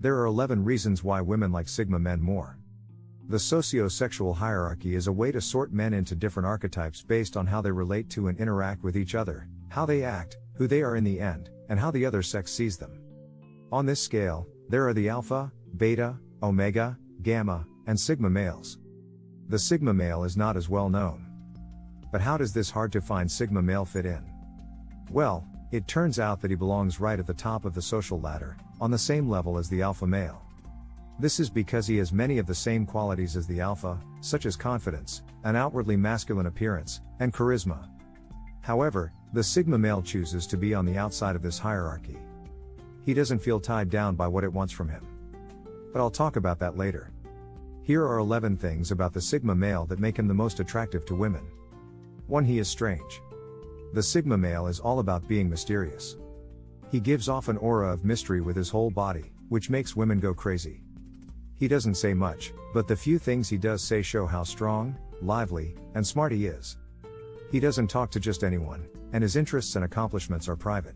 There are 11 reasons why women like Sigma men more. The socio-sexual hierarchy is a way to sort men into different archetypes based on how they relate to and interact with each other, how they act, who they are in the end, and how the other sex sees them. On this scale, there are the alpha, beta, omega, gamma, and sigma males. The sigma male is not as well known. But how does this hard to find sigma male fit in? Well, it turns out that he belongs right at the top of the social ladder, on the same level as the alpha male. This is because he has many of the same qualities as the alpha, such as confidence, an outwardly masculine appearance, and charisma. However, the sigma male chooses to be on the outside of this hierarchy. He doesn't feel tied down by what it wants from him. But I'll talk about that later. Here are 11 things about the sigma male that make him the most attractive to women. 1. He is strange. The sigma male is all about being mysterious. He gives off an aura of mystery with his whole body, which makes women go crazy. He doesn't say much, but the few things he does say show how strong, lively, and smart he is. He doesn't talk to just anyone, and his interests and accomplishments are private.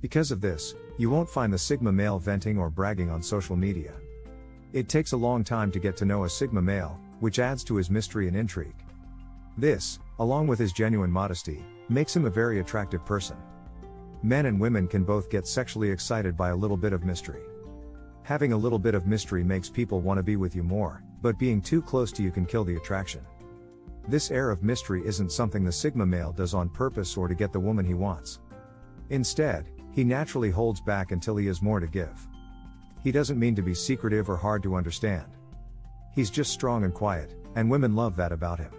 Because of this, you won't find the sigma male venting or bragging on social media. It takes a long time to get to know a sigma male, which adds to his mystery and intrigue. This, along with his genuine modesty, makes him a very attractive person. Men and women can both get sexually excited by a little bit of mystery. Having a little bit of mystery makes people want to be with you more, but being too close to you can kill the attraction. This air of mystery isn't something the sigma male does on purpose or to get the woman he wants. Instead, he naturally holds back until he has more to give. He doesn't mean to be secretive or hard to understand. He's just strong and quiet, and women love that about him.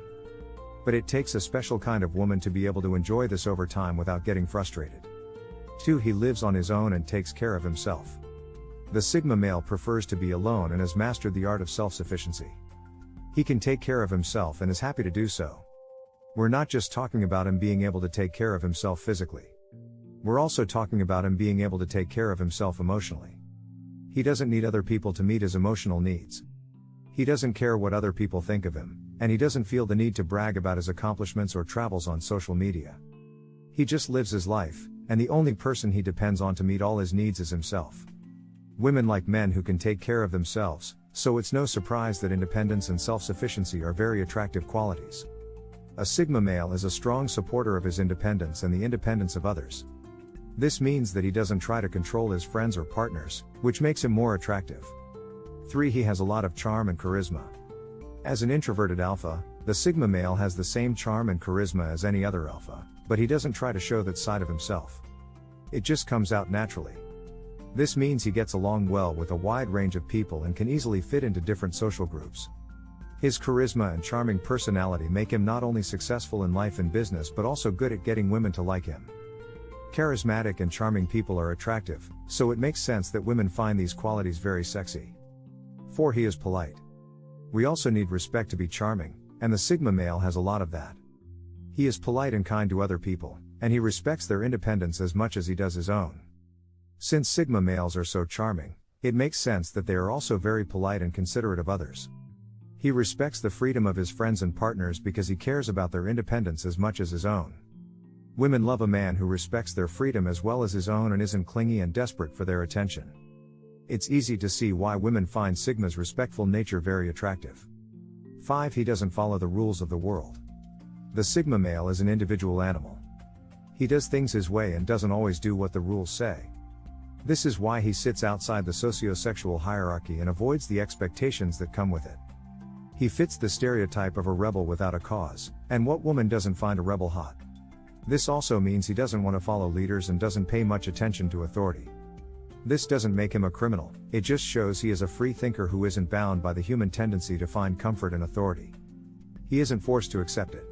But it takes a special kind of woman to be able to enjoy this over time without getting frustrated. 2. He lives on his own and takes care of himself. The sigma male prefers to be alone and has mastered the art of self-sufficiency. He can take care of himself and is happy to do so. We're not just talking about him being able to take care of himself physically. We're also talking about him being able to take care of himself emotionally. He doesn't need other people to meet his emotional needs. He doesn't care what other people think of him, and he doesn't feel the need to brag about his accomplishments or travels on social media. He just lives his life, and the only person he depends on to meet all his needs is himself. Women like men who can take care of themselves, so it's no surprise that independence and self-sufficiency are very attractive qualities. A sigma male is a strong supporter of his independence and the independence of others. This means that he doesn't try to control his friends or partners, which makes him more attractive. 3. He has a lot of charm and charisma. As an introverted alpha, the sigma male has the same charm and charisma as any other alpha, but he doesn't try to show that side of himself. It just comes out naturally. This means he gets along well with a wide range of people and can easily fit into different social groups. His charisma and charming personality make him not only successful in life and business but also good at getting women to like him. Charismatic and charming people are attractive, so it makes sense that women find these qualities very sexy. 4. He is polite. We also need respect to be charming, and the sigma male has a lot of that. He is polite and kind to other people, and he respects their independence as much as he does his own. Since sigma males are so charming, it makes sense that they are also very polite and considerate of others. He respects the freedom of his friends and partners because he cares about their independence as much as his own. Women love a man who respects their freedom as well as his own and isn't clingy and desperate for their attention. It's easy to see why women find Sigma's respectful nature very attractive. 5. He doesn't follow the rules of the world. The Sigma male is an individual animal. He does things his way and doesn't always do what the rules say. This is why he sits outside the socio-sexual hierarchy and avoids the expectations that come with it. He fits the stereotype of a rebel without a cause, and what woman doesn't find a rebel hot? This also means he doesn't want to follow leaders and doesn't pay much attention to authority. This doesn't make him a criminal, it just shows he is a free thinker who isn't bound by the human tendency to find comfort in authority. He isn't forced to accept it.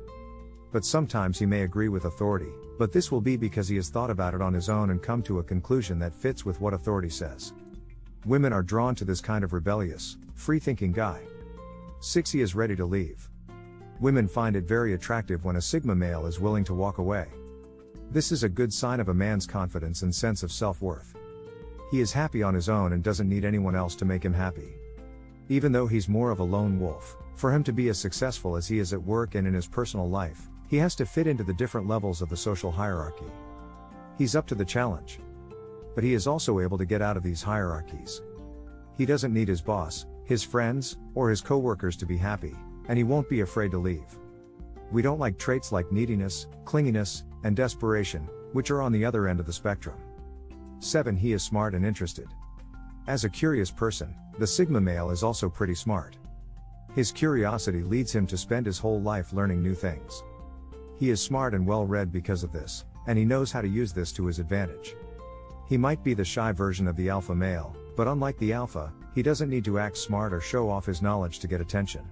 But sometimes he may agree with authority, but this will be because he has thought about it on his own and come to a conclusion that fits with what authority says. Women are drawn to this kind of rebellious, free-thinking guy. 6. He is ready to leave. Women find it very attractive when a Sigma male is willing to walk away. This is a good sign of a man's confidence and sense of self-worth. He is happy on his own and doesn't need anyone else to make him happy. Even though he's more of a lone wolf, for him to be as successful as he is at work and in his personal life, he has to fit into the different levels of the social hierarchy. He's up to the challenge. But he is also able to get out of these hierarchies. He doesn't need his boss, his friends, or his coworkers to be happy, and he won't be afraid to leave. We don't like traits like neediness, clinginess, and desperation, which are on the other end of the spectrum. 7. He is smart and interested. As a curious person, the Sigma male is also pretty smart. His curiosity leads him to spend his whole life learning new things. He is smart and well-read because of this, and he knows how to use this to his advantage. He might be the shy version of the alpha male, but unlike the alpha, he doesn't need to act smart or show off his knowledge to get attention.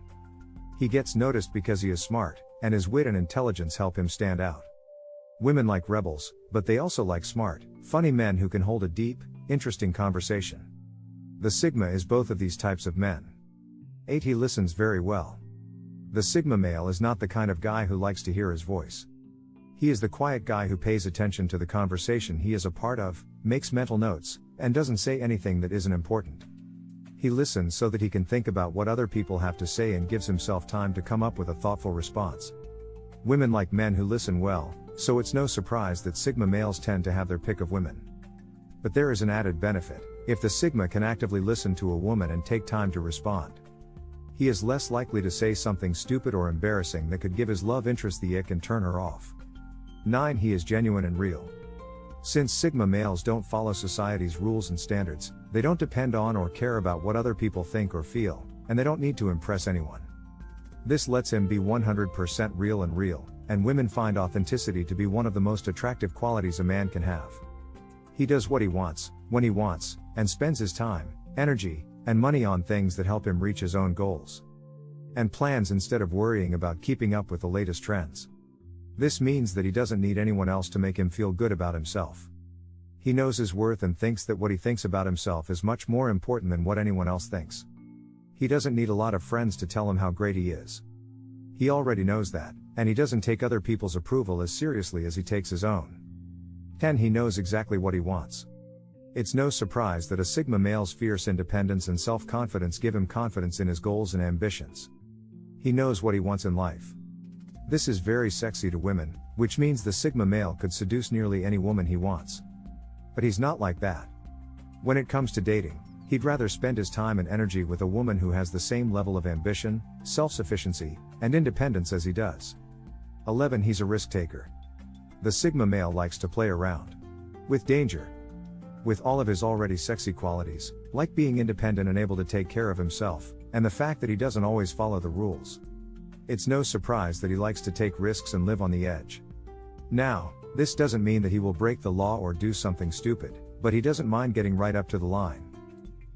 He gets noticed because he is smart, and his wit and intelligence help him stand out. Women like rebels, but they also like smart, funny men who can hold a deep, interesting conversation. The Sigma is both of these types of men. 8. He listens very well. The Sigma male is not the kind of guy who likes to hear his voice. He is the quiet guy who pays attention to the conversation he is a part of, makes mental notes, and doesn't say anything that isn't important. He listens so that he can think about what other people have to say and gives himself time to come up with a thoughtful response. Women like men who listen well, so it's no surprise that Sigma males tend to have their pick of women. But there is an added benefit: if the Sigma can actively listen to a woman and take time to respond, he is less likely to say something stupid or embarrassing that could give his love interest the ick and turn her off. 9. He is genuine and real. Since Sigma males don't follow society's rules and standards, they don't depend on or care about what other people think or feel, and they don't need to impress anyone. This lets him be 100% real, and women find authenticity to be one of the most attractive qualities a man can have. He does what he wants, when he wants, and spends his time, energy, and money on things that help him reach his own goals and plans instead of worrying about keeping up with the latest trends. This means that he doesn't need anyone else to make him feel good about himself. He knows his worth and thinks that what he thinks about himself is much more important than what anyone else thinks. He doesn't need a lot of friends to tell him how great he is. He already knows that, and he doesn't take other people's approval as seriously as he takes his own. 10. He knows exactly what he wants. It's no surprise that a Sigma male's fierce independence and self-confidence give him confidence in his goals and ambitions. He knows what he wants in life. This is very sexy to women, which means the Sigma male could seduce nearly any woman he wants. But he's not like that. When it comes to dating, he'd rather spend his time and energy with a woman who has the same level of ambition, self-sufficiency, and independence as he does. 11. He's a risk taker. The Sigma male likes to play around with danger. With all of his already sexy qualities, like being independent and able to take care of himself, and the fact that he doesn't always follow the rules, it's no surprise that he likes to take risks and live on the edge. Now, this doesn't mean that he will break the law or do something stupid, but he doesn't mind getting right up to the line.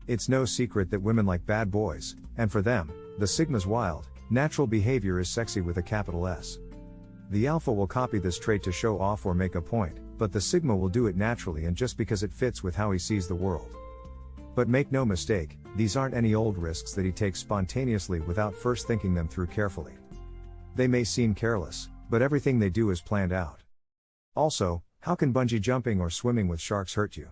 It's no secret that women like bad boys, and for them, the Sigma's wild, natural behavior is sexy with a capital S. The Alpha will copy this trait to show off or make a point, but the Sigma will do it naturally and just because it fits with how he sees the world. But make no mistake, these aren't any old risks that he takes spontaneously without first thinking them through carefully. They may seem careless, but everything they do is planned out. Also, how can bungee jumping or swimming with sharks hurt you?